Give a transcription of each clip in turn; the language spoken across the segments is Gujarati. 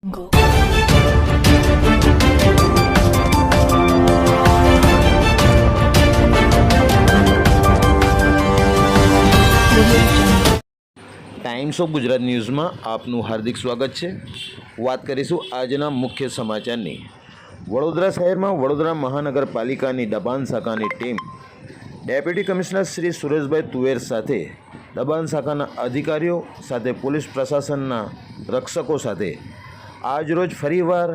Go. ટાઈમ્સ ઓફ ગુજરાત ન્યૂઝમાં આપનું હાર્દિક સ્વાગત છે। વાત કરીશું આજના મુખ્ય સમાચારની। વડોદરા શહેરમાં વડોદરા મહાનગરપાલિકાની દબાણ શાખાની team deputy commissioner Shri Sureshbhai તુવેર સાથે દબાણ શાખાના અધિકારીઓ સાથે પોલીસ પ્રશાસનના રક્ષકો સાથે આજરોજ ફરીવાર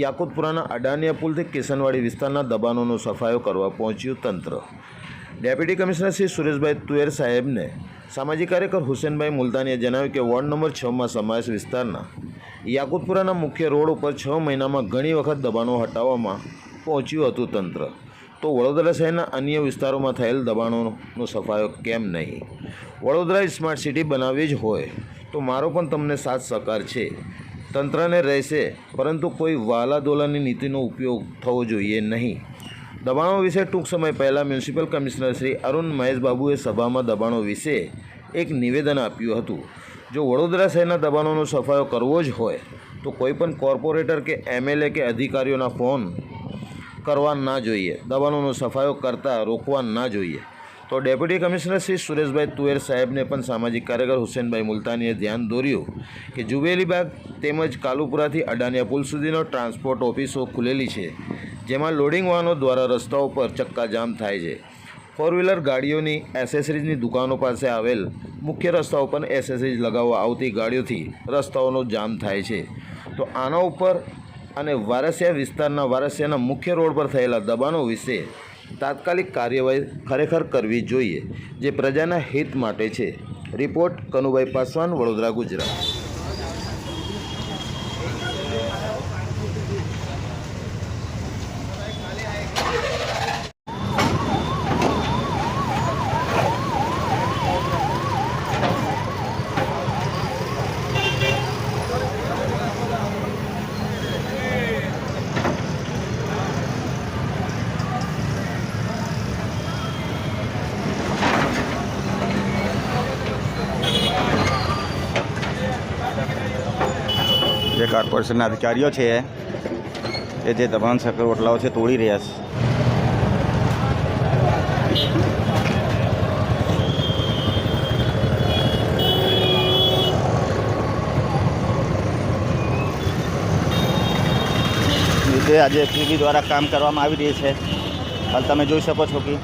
યાકુતપુરાના અડાનિયા પુલથી કિશનવાડી વિસ્તારના દબાણોનો સફાયો કરવા પહોંચ્યું તંત્ર। ડેપ્યુટી કમિશનર શ્રી સુરેશભાઈ તુવેર સાહેબને સામાજિક કાર્યકર હુસેનભાઈ મુલતાનીએ જણાવ્યું કે વોર્ડ નંબર 6માં સમાવેશ વિસ્તારના યાકુતપુરાના મુખ્ય રોડ ઉપર 6 મહિનામાં ઘણી વખત દબાણો હટાવવામાં પહોંચ્યું હતું તંત્ર, તો વડોદરા શહેરના અન્ય વિસ્તારોમાં થયેલ દબાણોનો સફાયો કેમ નહીં? વડોદરા સ્માર્ટ સિટી બનાવવી જ હોય તો મારો પણ તમને સાથ સહકાર છે, તંત્રને રહેશે, પરંતુ કોઈ વાલાદોલાની નીતિનો ઉપયોગ થવો જોઈએ નહીં। દબાણો વિશે ટૂંક સમય પહેલાં મ્યુનિસિપલ કમિશનર શ્રી અરુણ મહેશબાબુએ સભામાં દબાણો વિશે એક નિવેદન આપ્યું હતું। જો વડોદરા શહેરના દબાણોનો સફાયો કરવો જ હોય તો કોઈપણ કોર્પોરેટર કે એમએલએ કે અધિકારીઓના ફોન કરવા ના જોઈએ, દબાણોનો સફાયો કરતાં રોકવા ના જોઈએ। તો ડેપ્યુટી કમિશનર શ્રી સુરેશભાઈ તુવેર સાહેબને પણ સામાજિક કાર્યકર હુસેનભાઈ મુલતાનીએ ધ્યાન દોર્યું કે જુબેલીબાગ તેમજ કાલુપુરાથી અડાનિયા પુલ સુધીનો ટ્રાન્સપોર્ટ ઓફિસો ખુલેલી છે, જેમાં લોડિંગ વાહનો દ્વારા રસ્તાઓ પર ચક્કાજામ થાય છે। ફોર વ્હીલર ગાડીઓની એસેસરીઝની દુકાનો પાસે આવેલ મુખ્ય રસ્તાઓ પર એસેસરીઝ લગાવવા આવતી ગાડીઓથી રસ્તાઓનો જામ થાય છે। તો આના ઉપર અને વારસિયા વિસ્તારના વારસિયાના મુખ્ય રોડ પર થયેલા દબાણો વિશે તાત્કાલિક કાર્યવાહી ખરેખર કરવી જોઈએ, જે પ્રજાના હિત માટે છે। રિપોર્ટ કનુભાઈ પાસવાન, વડોદરા, ગુજરાત। જે કોર્પોરેશનના અધિકારીઓ છે એ જે દબાણ સકર ઓટલાઓ છે તોડી રહ્યા છે। રીતે આજે પીબી દ્વારા કામ કરવામાં આવી રહી છે। હાલ તમે જોઈ શકો છો કે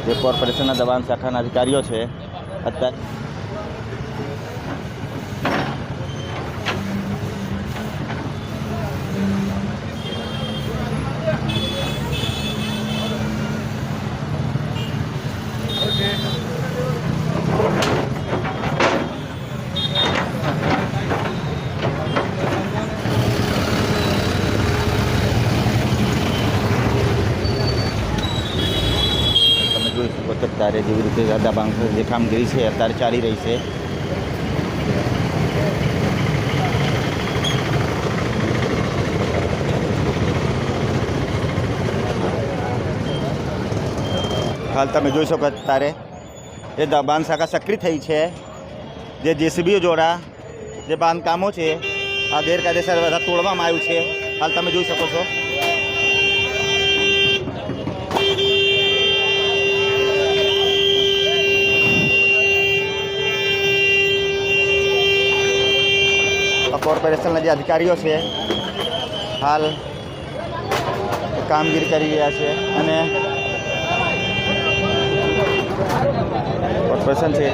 જે કોર્પોરેશનના દબાણ શાખાના અધિકારીઓ છે અત્યારે અત્યારે જેવી રીતે દબાણ જે કામગીરી છે અત્યારે ચાલી રહી છે। હાલ તમે જોઈ શકો અત્યારે એ દબાણ શાખા સક્રિય થઈ છે। જે જેસીબીઓ દ્વારા જે બાંધકામો છે આ ગેરકાયદેસર બધા તોડવામાં આવ્યું છે। હાલ તમે જોઈ શકો છો કોર્પોરેશનના જે અધિકારીઓ છે હાલ કામગીરી કરી રહ્યા છે અને કોર્પોરેશન છે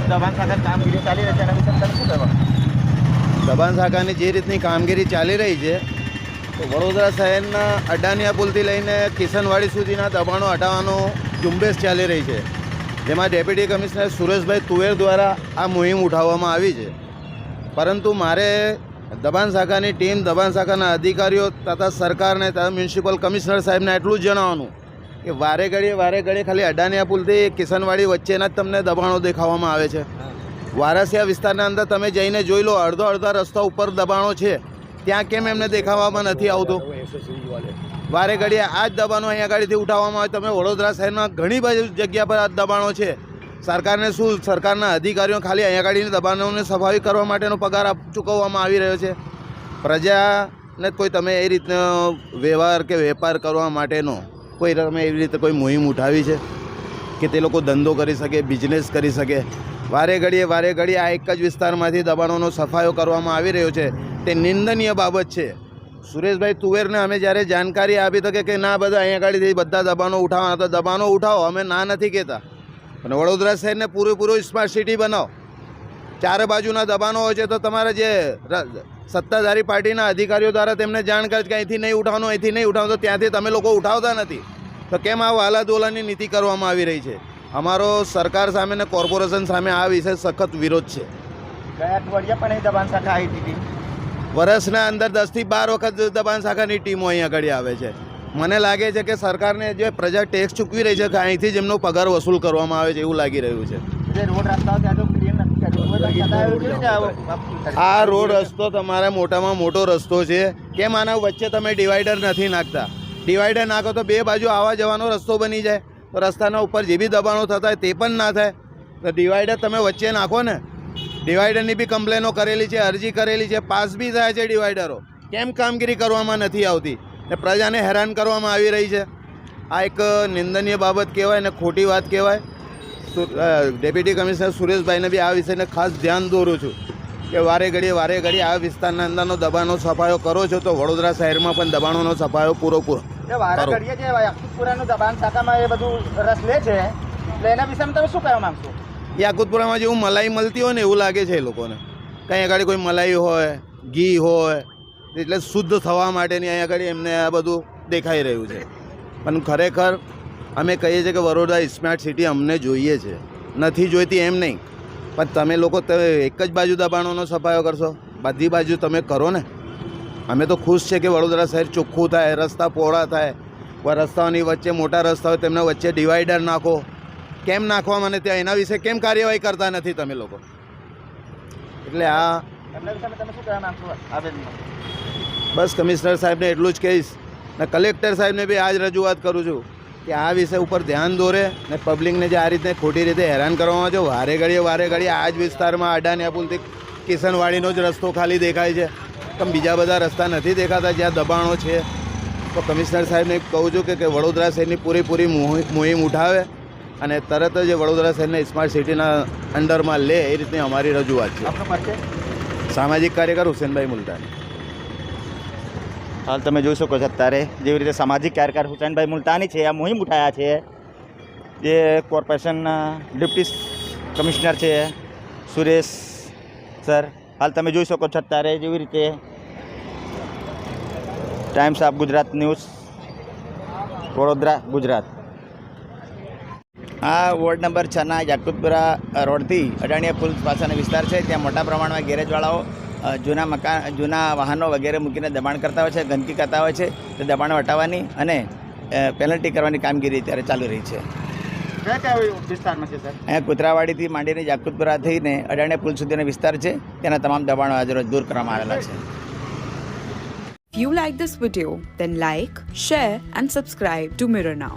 દબાણ શાખા કામગીરી ચાલી રહી છે એના વિશે તમે શું કહેવા? દબાણ શાખાની જે રીતની કામગીરી ચાલી રહી છે તો વડોદરા શહેરના અડાનિયા પુલથી લઈને કિશનવાડી સુધીના દબાણો હટાવવાનો ઝુંબેશ ચાલી રહી છે, જેમાં ડેપ્યુટી કમિશનર સુરેશભાઈ તુવેર દ્વારા આ મુહિમ ઉઠાવવામાં આવી છે. પરંતુ મારે દબાણ શાખાની ટીમ, દબાણ શાખાના અધિકારીઓ તથા સરકારને તથા મ્યુનિસિપલ કમિશનર સાહેબને એટલું જ જણાવવાનું કે વારે ઘડીએ ખાલી અડાનિયા પુલથી કિશનવાડી વચ્ચેના જ તમને દબાણો દેખાવામાં આવે છે. વારસિયા વિસ્તારના અંદર તમે જઈને જોઈ લો, અડધા રસ્તા ઉપર દબાણો છે, ત્યાં કેમ એમને દેખાવામાં નથી આવતું? વારે ઘડીએ આ જ દબાણો અહીંયા ગાડીથી ઉઠાવવામાં આવે. તમે વડોદરા શહેરમાં ઘણી બધી જગ્યા પર આ દબાણો છે. સરકારને શું, સરકારના અધિકારીઓ ખાલી અહીંયા ગાડીની દબાણોને સફાઈ કરવા માટેનો પગાર ચૂકવવામાં આવી રહ્યો છે. પ્રજાને કોઈ તમે એ રીતનો વ્યવહાર કે વેપાર કરવા માટેનો કોઈ તમે એવી રીતે કોઈ મુહિમ ઉઠાવી છે કે તે લોકો ધંધો કરી શકે, બિઝનેસ કરી શકે? વારે ઘડીએ આ એક જ વિસ્તારમાંથી દબાણોનો સફાયો કરવામાં આવી રહ્યો છે, તે નિંદનીય બાબત છે. સુરેશભાઈ તુવેરને અમે જ્યારે જાણકારી આપી તો કે ના, બધા અહીંયા ગાડીથી બધા દબાણો ઉઠાવવાના, તો દબાણો ઉઠાવો, અમે ના નથી કહેતા. અને વડોદરા શહેરને પૂરેપૂરું સ્માર્ટ સિટી બનાવો. ચારે બાજુના દબાણો હોય છે તો તમારા જે સત્તાધારી પાર્ટીના અધિકારીઓ દ્વારા તેમને જાણ કરે કે અહીંથી નહીં ઉઠાવવાનું, અહીંથી નહીં ઉઠાવવાનું, તો ત્યાંથી તમે લોકો ઉઠાવતા નથી. તો કેમ આ વાલાદોલાની નીતિ કરવામાં આવી રહી છે? અમારો સરકાર સામે ને કોર્પોરેશન સામે આ વિશે સખત વિરોધ છે. ગયા અઠવાડિયે પણ એ દબાણ શાખા આવી હતી. વર્ષના અંદર 10 થી 12 વખત દબાણ શાખાની ટીમો અહીંયા આગળ આવે છે. મને લાગે છે કે સરકારને જે પ્રજા ટેક્સ ચૂકવી રહી છે કે અહીંથી જ એમનો પગાર વસૂલ કરવામાં આવે છે એવું લાગી રહ્યું છે. જે રોડ રસ્તાઓ ત્યાં તો ક્લીન આ રોડ રસ્તો તમારા મોટામાં મોટો રસ્તો છે, કેમ આના વચ્ચે તમે ડિવાઈડર નથી નાખતા? ડિવાઈડર નાખો તો બે બાજુ આવવા જવાનો રસ્તો બની જાય, તો રસ્તાના ઉપર જે બી દબાણો થતા હોય તે પણ ના થાય. તો ડિવાઈડર તમે વચ્ચે નાખો ને. ડિવાઈડરની બી કમ્પ્લેનો કરેલી છે, અરજી કરેલી છે, પાસ બી થાય છે ડિવાઈડરો. કેમ કામગીરી કરવામાં નથી આવતી ને પ્રજાને હેરાન કરવામાં આવી રહી છે? આ એક નિંદનીય બાબત કહેવાય ને ખોટી વાત કહેવાય. ડેપ્યુટી કમિશનર સુરેશભાઈને બી આ વિષયને ખાસ ધ્યાન દોરું છું કે વારે ઘડીએ આ વિસ્તારના અંદરનો દબાણનો સફાયો કરો છો તો વડોદરા શહેરમાં પણ દબાણોનો સફાયો પૂરેપૂરો વારે ઘડીએ જે યાકુતપુરાનું દબાણ શાખામાં એ બધું રસ લે છે, એટલે એના વિશે તમે શું કહેવા માંગશો? યાકુતપુરામાં જેવું મલાઈ મળતી હોય ને એવું લાગે છે એ લોકોને. કંઈ આગળ કોઈ મલાઈ હોય, ઘી હોય, એટલે શુદ્ધ થવા માટેની અહીંયા આગળ એમને આ બધું દેખાઈ રહ્યું છે. પણ ખરેખર અમે કહીએ છીએ કે વડોદરા સ્માર્ટ સિટી અમને જોઈએ છે, નથી જોઈતી એમ નહીં, પણ તમે લોકો એક જ બાજુ દબાણોનો સફાયો કરશો, બધી બાજુ તમે કરો ને. અમે તો ખુશ છે કે વડોદરા શહેર ચોખ્ખું થાય, રસ્તા પહોળા થાય, રસ્તાઓની વચ્ચે મોટા રસ્તા હોય તેમના વચ્ચે ડિવાઈડર નાખો. કેમ નાખવા મને ત્યાં એના વિશે કેમ કાર્યવાહી કરતા નથી તમે લોકો? એટલે આ એમના વિશે તમે શું કહેવા માંગશો? બસ કમિશનર સાહેબને એટલું જ કહીશ ને કલેક્ટર સાહેબને બી આ જ રજૂઆત કરું છું કે આ વિષય ઉપર ધ્યાન દોરે ને પબ્લિકને જે આ રીતે ખોટી રીતે હેરાન કરવામાં આવે છે. વારે ઘડીએ આ જ વિસ્તારમાં અડાનિયા પુલથી કિશનવાડીનો જ રસ્તો ખાલી દેખાય છે, પણ બીજા બધા રસ્તા નથી દેખાતા જ્યાં દબાણો છે. તો કમિશનર સાહેબને કહું છું કે વડોદરા શહેરની પૂરેપૂરી મુહિમ ઉઠાવે અને તરત જ વડોદરા શહેરને સ્માર્ટ સિટીના અંડરમાં લે, એ રીતની અમારી રજૂઆત છે. સામાજિક કાર્યકર હુસેનભાઈ મુલતાની. હાલ તમે જોઈ શકો છો અત્યારે જેવી રીતે સામાજિક કાર્યકર હુસેનભાઈ મુલતાની છે આ મુહિમ ઉઠાયા છે. જે કોર્પોરેશનના ડેપ્યુટી કમિશનર છે સુરેશ સર. હાલ તમે જોઈ શકો છો અત્યારે જેવી રીતે times of Gujarat news Vadodara Gujarat. આ વોર્ડ નંબર 6ના યાકુતપુરા રોડથી અડાનિયા પુલ પાસેનો વિસ્તાર છે. ત્યાં મોટા પ્રમાણમાં ગેરેજવાળાઓ જૂના વાહનો વગેરે મૂકીને દબાણ કરતા હોય છે, ગંદકી કરતા હોય છે. તે દબાણો હટાવવાની અને પેનલ્ટી કરવાની કામગીરી અત્યારે ચાલુ રહી છે. કયા કયા વિસ્તારમાં છે સર? અહીંયા કુતરાવાડીથી માંડીને જાકુતપુરા થઈને અડાણીયા પુલ સુધીનો વિસ્તાર છે તેના તમામ દબાણો આજરોજ દૂર કરવામાં આવેલા છે. If you like this video, then like, share and subscribe to Mirror Now.